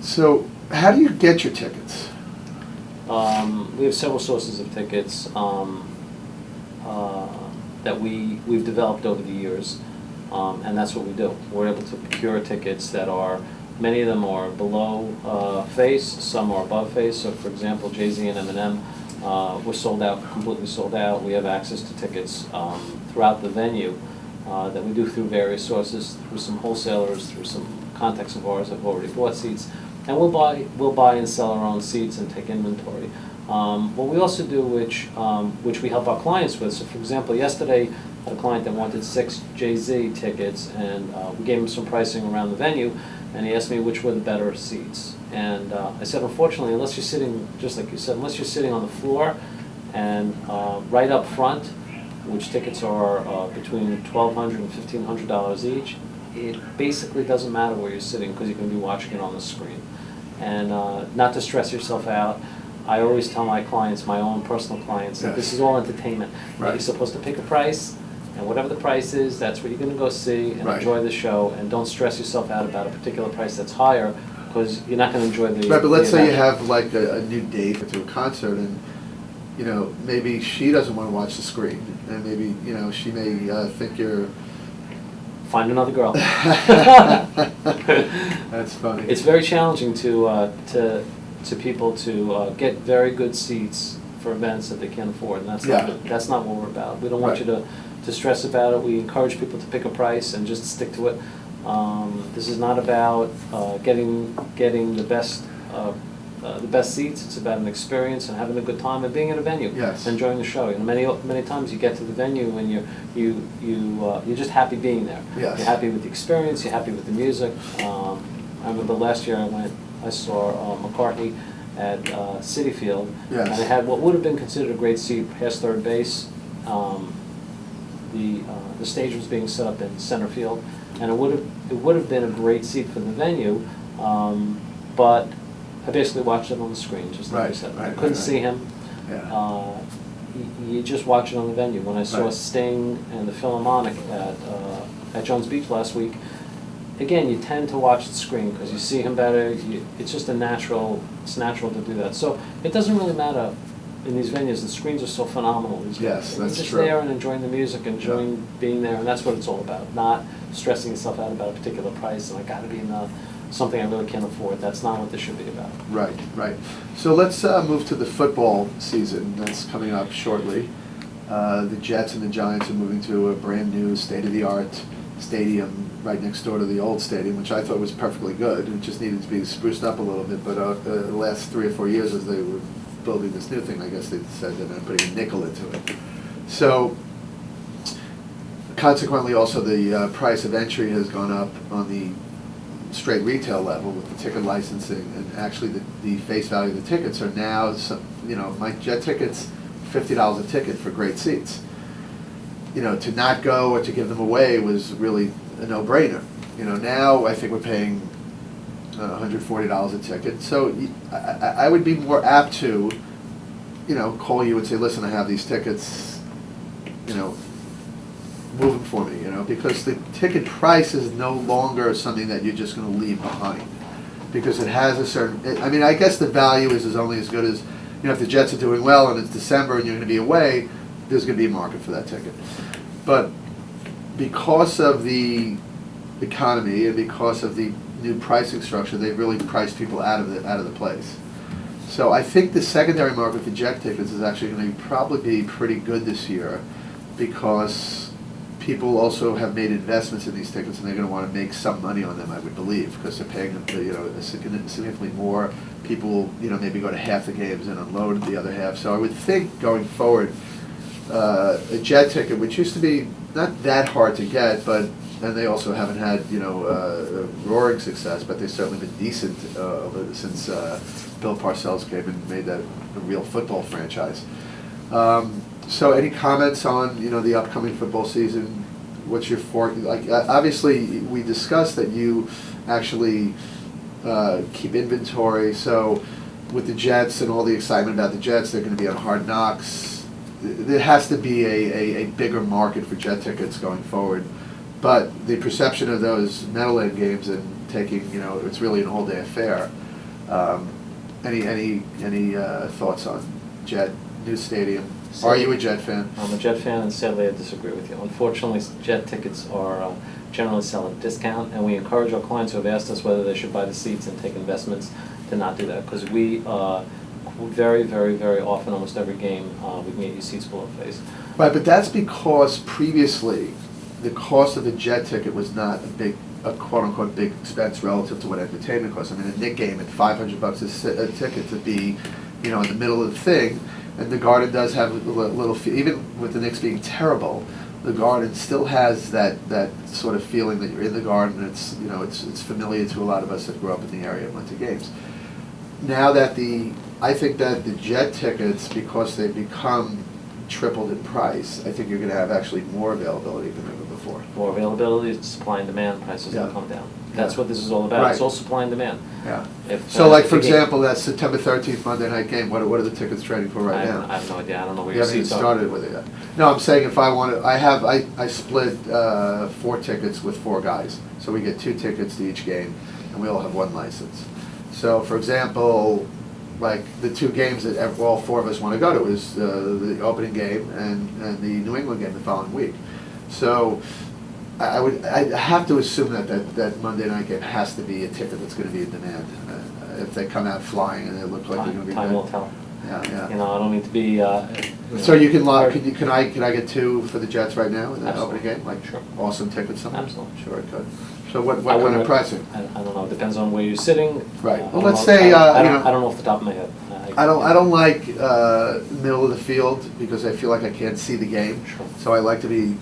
So, how do you get your tickets? We have several sources of tickets that we've developed over the years, and that's what we do. We're able to procure tickets that are, many of them are below face, some are above face. So, for example, Jay-Z and Eminem were sold out, completely sold out. We have access to tickets throughout the venue that we do through various sources, through some wholesalers, through some contacts of ours that have already bought seats. And we'll buy and sell our own seats and take inventory. What we also do, which we help our clients with. So, for example, yesterday I had a client that wanted 6 Jay-Z tickets, and we gave him some pricing around the venue, and he asked me which were the better seats. And I said, unfortunately, unless you're sitting, just like you said, unless you're sitting on the floor and right up front, which tickets are between $1,200 and $1,500 each, it basically doesn't matter where you're sitting because you can be watching it on the screen. And not to stress yourself out, I always tell my clients, my own personal clients, that this is all entertainment. Right. You're supposed to pick a price, and whatever the price is, that's what you're going to go see and enjoy the show. And don't stress yourself out about a particular price that's higher, because you're not going to enjoy the Right, but let's say you event. have like a new date to a concert, and you know, maybe she doesn't want to watch the screen, and maybe, you know, she may think you're... Find another girl. That's funny. It's very challenging to people to get very good seats for events that they can't afford, and that's not what we're about. We don't want you to stress about it. We encourage people to pick a price and just stick to it. This is not about getting the best seats. It's about an experience and having a good time and being in a venue, enjoying the show. You know, many times you get to the venue and you're just happy being there. Yes. You're happy with the experience. You're happy with the music. I remember last year I saw McCartney at Citi Field, and it had what would have been considered a great seat past third base. The stage was being set up in center field, and it would have been a great seat for the venue, but I basically watched it on the screen, just like you said. I couldn't see him. Yeah. You just watch it on the venue. When I saw Sting and the Philharmonic at Jones Beach last week, again, you tend to watch the screen because you see him better. It's just it's natural to do that. So it doesn't really matter in these venues. The screens are so phenomenal. Yes, that's You're just true. there and enjoying the music, enjoying being there, and that's what it's all about. Not stressing yourself out about a particular price and I got to be in something I really can't afford. That's not what this should be about. Right, right. So let's move to the football season that's coming up shortly. The Jets and the Giants are moving to a brand new state-of-the-art stadium right next door to the old stadium, which I thought was perfectly good. It just needed to be spruced up a little bit, but the last 3 or 4 years as they were building this new thing, I guess they said that they're putting a nickel into it. So consequently also the price of entry has gone up on the straight retail level with the ticket licensing, and actually the face value of the tickets are now, you know, my Jet tickets, $50 a ticket for great seats. You know, to not go or to give them away was really a no-brainer. You know, now I think we're paying $140 a ticket. So I would be more apt to, you know, call you and say, listen, I have these tickets, you know, move them for me, you know, because the ticket price is no longer something that you're just going to leave behind, because it has a certain, I mean, I guess the value is only as good as, you know, if the Jets are doing well and it's December and you're going to be away, there's going to be a market for that ticket. But because of the economy and because of the new pricing structure, they've really priced people out of the place. So I think the secondary market for Jet tickets is actually going to probably be pretty good this year, because people also have made investments in these tickets and they're going to want to make some money on them, I would believe, because they're paying them to, you know, significantly more. People, you know, maybe go to half the games and unload the other half. So I would think going forward, a Jet ticket, which used to be not that hard to get, but and they also haven't had, you know, roaring success, but they've certainly been decent since Bill Parcells came and made that a real football franchise. So any comments on, you know, the upcoming football season? What's your obviously we discussed that you actually keep inventory. So with the Jets and all the excitement about the Jets, they're going to be on Hard Knocks. There has to be a bigger market for Jet tickets going forward. But the perception of those Meadowland games and taking, you know, it's really an all-day affair. Any thoughts on Jet, new stadium? So- Are you a Jet fan? I'm a Jet fan, and sadly I disagree with you. Unfortunately, Jet tickets are generally sell at a discount, and we encourage our clients who have asked us whether they should buy the seats and take investments to not do that, because we very, very, very often, almost every game, we can get you seats below face. Right, but that's because previously, the cost of a Jet ticket was not a quote-unquote big expense relative to what entertainment costs. I mean, a Knick game at $500 a ticket to be, in the middle of the thing, and the Garden does have a little, even with the Knicks being terrible, the Garden still has that sort of feeling that you're in the Garden. It's, it's familiar to a lot of us that grew up in the area and went to games. Now that I think that the Jet tickets, because they've become tripled in price, I think you're going to have actually more availability than ever before. More availability, supply and demand, prices will come down. That's Yeah. what this is all about. It's Right. all supply and demand. Yeah. If, So, like, if for you get- example, that September 13th Monday night game, what are the tickets trading for right now? I have no idea. I don't know where You your haven't even seats are. started with it yet. No, I'm saying if I want to, I split 4 tickets with 4 guys. So we get 2 tickets to each game, and we all have 1 license. So, for example, like the 2 games that all 4 of us want to go to is the opening game and the New England game the following week. So I have to assume that Monday night game has to be a ticket that's going to be in demand. If they come out flying and they look like they're going to be Time good. will tell. Yeah, yeah. I don't need to be. So you can lock, can I get 2 for the Jets right now in that Absolutely. opening game? Like Sure. awesome tickets somewhere? Absolutely. Sure, I could. So what I kind wouldn't- of pricing? I don't know. It depends on where you're sitting. Right. I Well, don't let's know- say, I you don't, know- I don't know off the top of my head. I don't like middle of the field because I feel like I can't see the game. Sure. So I like to be,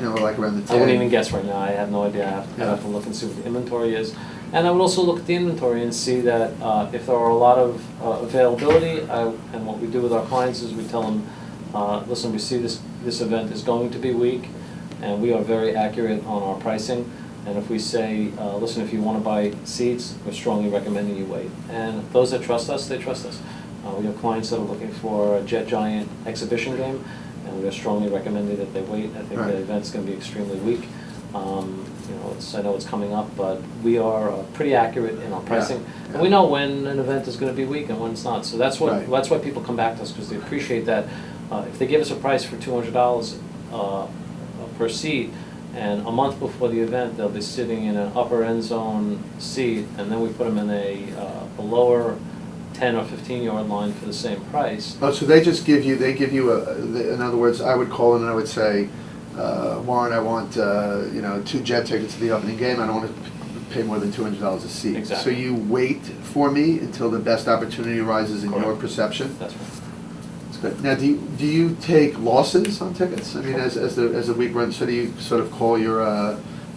like around the 10. I wouldn't even guess right now. I have no idea. I'd have to look and see what the inventory is. And I would also look at the inventory and see that if there are a lot of availability, and what we do with our clients is we tell them, listen, we see this event is going to be weak, and we are very accurate on our pricing. And if we say, listen, if you want to buy seats, we're strongly recommending you wait. And those that trust us, they trust us. We have clients that are looking for a Jet Giant exhibition game, and we are strongly recommending that they wait. I think Right. the event's going to be extremely weak. I know it's coming up, but we are pretty accurate in our pricing. Yeah. And we know when an event is going to be weak and when it's not. So that's Right. that's why people come back to us, because they appreciate that. If they give us a price for $200 per seat, and a month before the event, they'll be sitting in an upper end zone seat, and then we put them in a lower 10 or 15-yard line for the same price. Oh, so they give you in other words, I would call in and I would say, Warren, I want, 2 Jet tickets to the opening game. I don't want to pay more than $200 a seat. Exactly. So you wait for me until the best opportunity arises in your Correct. perception? That's right. That's good. Now, do you take losses on tickets? I mean, as the week runs, so do you sort of call your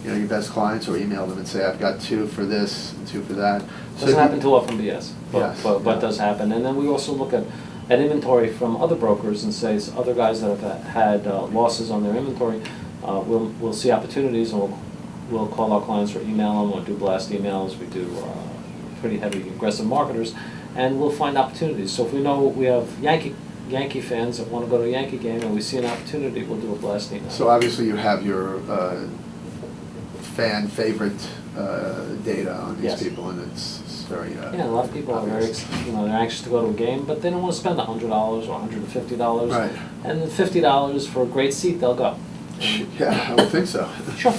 your best clients or email them and say, I've got 2 for this and 2 for that? Doesn't happen too often, yes, Yes, but yeah. does happen. And then we also look at inventory from other brokers and say, other guys that have had losses on their inventory, we'll see opportunities, and we'll call our clients or email them or do blast emails. We do pretty heavy aggressive marketers, and we'll find opportunities. So if we know we have Yankee fans that want to go to a Yankee game and we see an opportunity, we'll do a blast email. So obviously you have your fan favorite data on these Yes. people, and it's very Yeah, a lot of people are very, obvious. they're anxious to go to a game, but they don't want to spend $100 or $150. Right. And the $50 for a great seat, they'll go. Yeah, I would think so. Sure.